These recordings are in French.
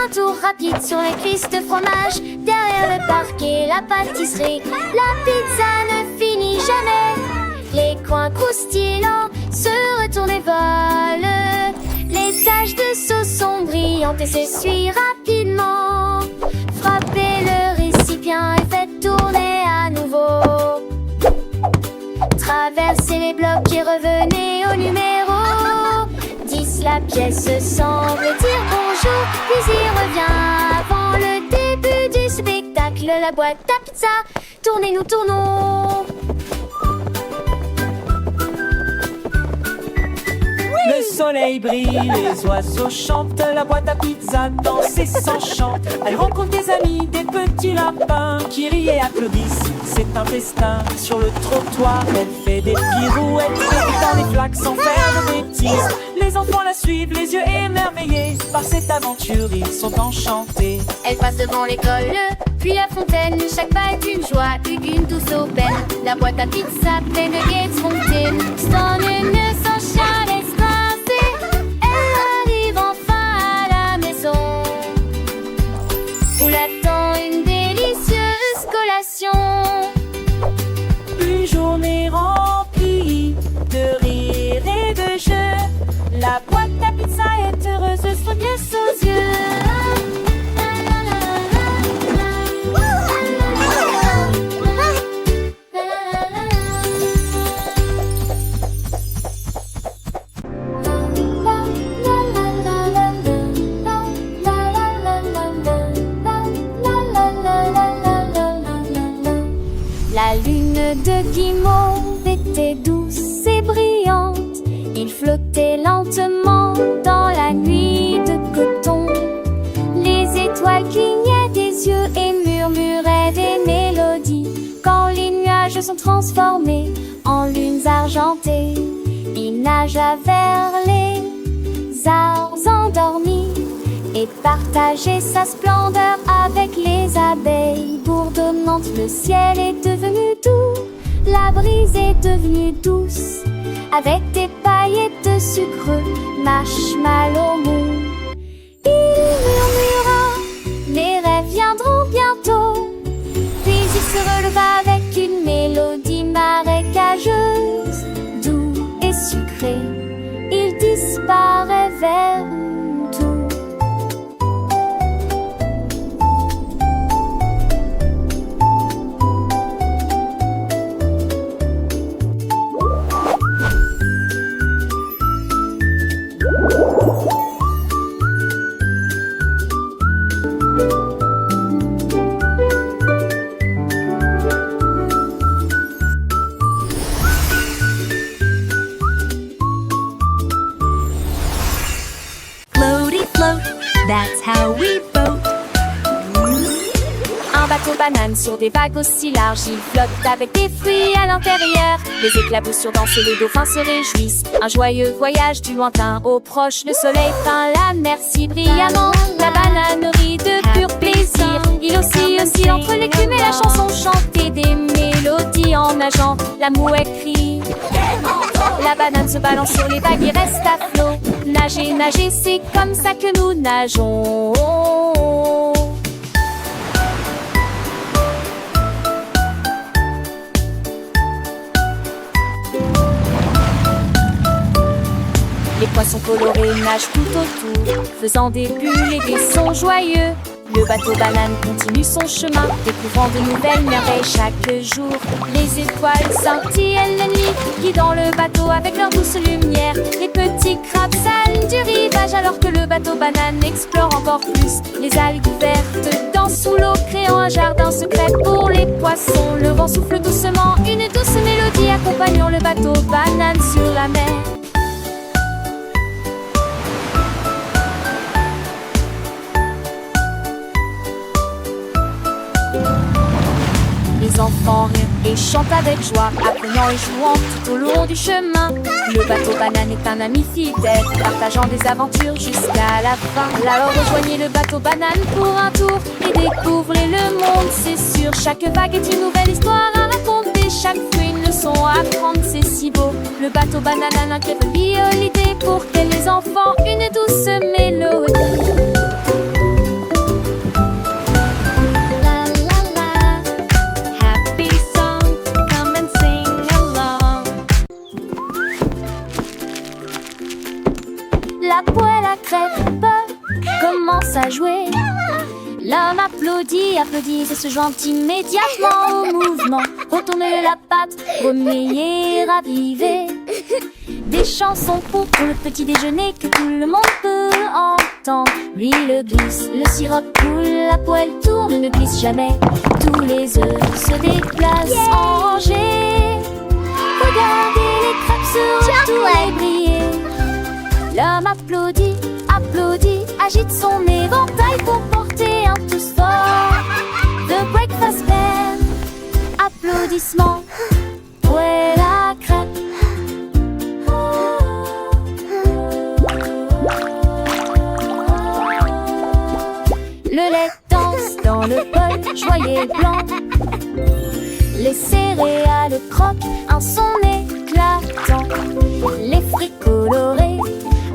un tour rapide sur les cuisses de fromage. Derrière le parquet, la pâtisserie. La pizza ne finit jamais. Les coins croustillants se retournent et volent. Les taches de sauce sont brillantes et s'essuient rapidement. Frappez le récipient et faites tourner à nouveau. Traversez les blocs et revenez au numéro 10. La pièce semble dire bonjour, puis y revient avant le début du spectacle. La boîte à pizza, tournez, nous tournons. Le soleil brille, les oiseaux chantent, la boîte à pizza danse et s'enchante. Elle rencontre des amis, des petits lapins qui rient et applaudissent. C'est un festin sur le trottoir. Elle fait des pirouettes, fait dans les flaques sans faire de bêtises. Les enfants la suivent, les yeux émerveillés. Par cette aventure, ils sont enchantés. Elle passe devant l'école, puis la fontaine. Chaque pas est une joie, une douce aubaine. La boîte à pizza pleine de gaieté spontaine. Son une sans chien escrasé. Elle arrive enfin à la maison où l'attend une délicieuse collation. Une journée remplie de rire et de jeux. La boîte à pizza est heureuse, son pièce aux yeux. La lune de guimauve était douce et brillante. Il flottait lentement dans la nuit de coton. Les étoiles clignaient des yeux et murmuraient des mélodies. Quand les nuages sont transformés en lunes argentées, il nagea vers les arbres endormis et partageait sa splendeur avec les abeilles bourdonnantes. Le ciel est devenu doux, la brise est devenue douce, avec des paillettes de sucre, marshmallow mou. Il murmura, mes rêves viendront bientôt. Puis il se releva avec une mélodie marécageuse, doux et sucré. Il disparaît vers tout. Floaty float, that's how we vote. Un bateau banane sur des vagues aussi larges. Il flotte avec des fruits à l'intérieur. Les éclaboussures dansent et les dauphins se réjouissent. Un joyeux voyage du lointain au proche. Le soleil peint la mer si brillamment. La banane rit de pur plaisir. Il oscille entre l'écume et la chanson chantée des mélodies en nageant. La mouette crie. La banane se balance sur les vagues et reste à flot. Nager, nager, c'est comme ça que nous nageons. Les poissons colorés nagent tout autour, faisant des bulles et des sons joyeux. Le bateau banane continue son chemin, découvrant de nouvelles merveilles chaque jour. Les étoiles scintillent la nuit, guidant le bateau avec leur douce lumière. Les petits crabes salent du rivage alors que le bateau banane explore encore plus. Les algues vertes dansent sous l'eau, créant un jardin secret pour les poissons. Le vent souffle doucement, une douce mélodie accompagnant le bateau banane sur la mer. Les enfants rient et chantent avec joie, apprenant et jouant tout au long du chemin. Le bateau banane est un ami fidèle, partageant des aventures jusqu'à la fin. Alors rejoignez le bateau banane pour un tour et découvrez le monde, c'est sûr. Chaque vague est une nouvelle histoire à raconter, chaque fruit une leçon à apprendre, c'est si beau. Le bateau banane a l'incroyable l'idée pour que les enfants une douce mélodie. applaudit, applaudit et se joint immédiatement au mouvement. Retourner la patte, remuer, raviver. Des chansons pour le petit déjeuner que tout le monde peut entendre. L'huile glisse, le sirop coule, la poêle tourne, ne glisse jamais. Tous les œufs se déplacent en rangée. Regardez les crêpes se retourner briller. L'homme applaudit, applaudit, agite son éventail pour porter un tous fort. The Breakfast Band, applaudissements, où est la crêpe? Le lait danse dans le bol, joyeux et blanc. Les céréales croquent, un son éclatant. Les fruits colorés,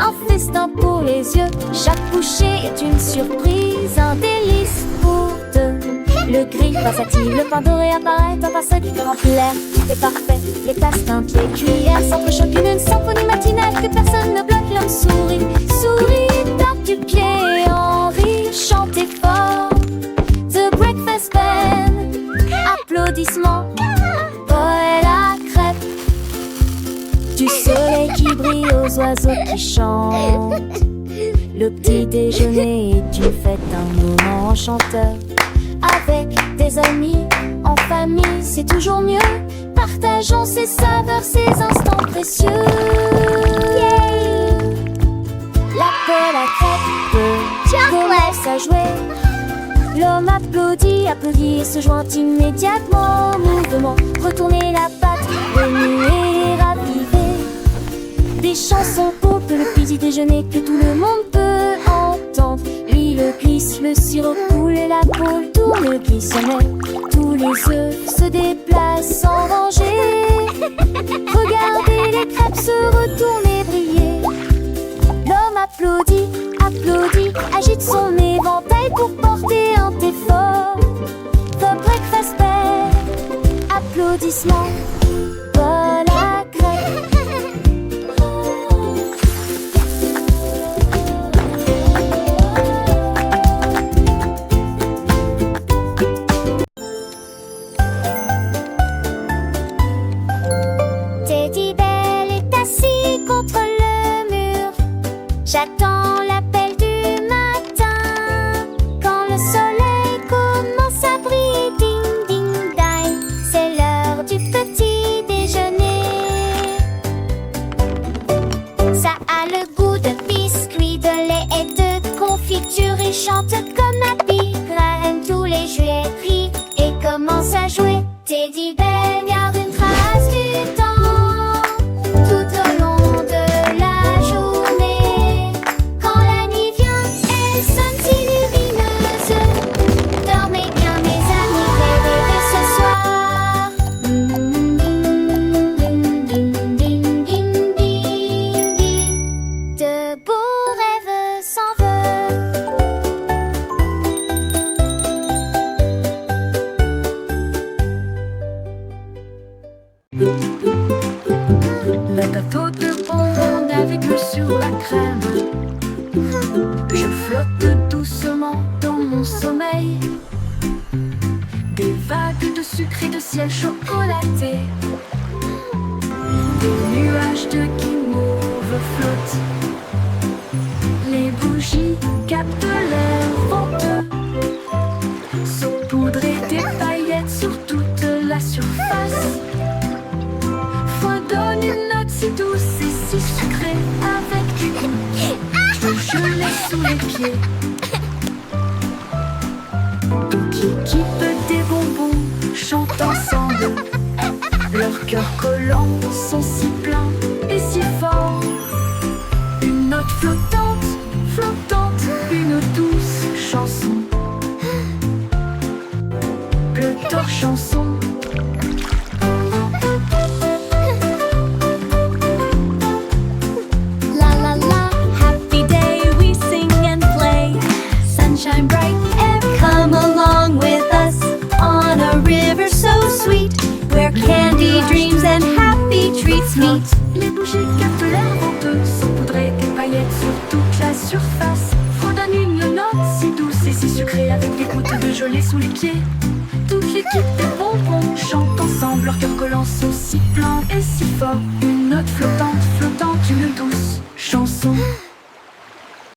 un festin pour les yeux. Chaque bouchée est une surprise, un délice pour deux. Le gris versatile, le pain doré apparaît dans un sac remplir. Tout est parfait, les tasses teintes, les cuillères s'entrechoquent, une symphonie matinale que personne ne bloque. L'homme sourit, sourit, tape du pied en rit, chantez fort. The Breakfast Band, applaudissements, et la crêpe. Du soleil qui brille aux oiseaux qui chantent. Le petit déjeuner est une fête, un moment enchanteur. Avec des amis, en famille, c'est toujours mieux. Partageons ces saveurs, ces instants précieux. La poêle à crêpes commence à jouer. L'homme applaudit, applaudit et se joint immédiatement au mouvement. Retourner la patte, remuer, raviver. Des chansons pour le petit déjeuner que tout le monde peut entendre. L'huile glisse, le sirop coule et la poêle tourne, ne glisse jamais. Tous les œufs se déplacent en rangée. Regardez les crêpes se retourner briller. L'homme applaudit, applaudit, agite son éventail pour porter un thé fort. The Breakfast Band, applaudissements, bol à crêpes. Teddy Bell est assis contre le mur. J'attends l'appel du matin. Quand le soleil commence à briller, ding ding ding, c'est l'heure du petit déjeuner. Ça a le goût de biscuits, de lait et de confiture. Et chante comme Happy Graham, tous les jouets rient et commence à jouer. Teddy Bell garde une trace du temps tout au long de la journée. Quand la nuit vient, elle sonne si lumineuse. Dormez bien mes amis, réveillez ce soir. Ding, ding, ding, ding, ding. De beaux rêves s'envolent. Le gâteau de bonbons avec le sur la crème. Je flotte doucement dans mon sommeil. Des vagues de sucre et de ciel chocolaté. Des nuages de guimauve flottent. Les bougies captent l'air venteux. Saupoudrées des paillettes sur toute la surface. Donne une note si douce et si sucrée avec du goût gelé sous les pieds. Qui peut des bonbons chantent ensemble. Leurs cœurs collants sont si pleins et si forts. Une note flottante, flottante, une douce chanson. Le torche-chanson. Sunshine bright and come along with us on a river so sweet where candy dreams and happy treats meet. Les bougies captent l'air venteux, saupoudrées des paillettes sur toute la surface. Fredonne une note si douce et si sucrée avec des gouttes de gelée pieds. Toute l'équipe des bonbons chante ensemble, leurs cœurs collants sont si pleins et si forts. Une note flottante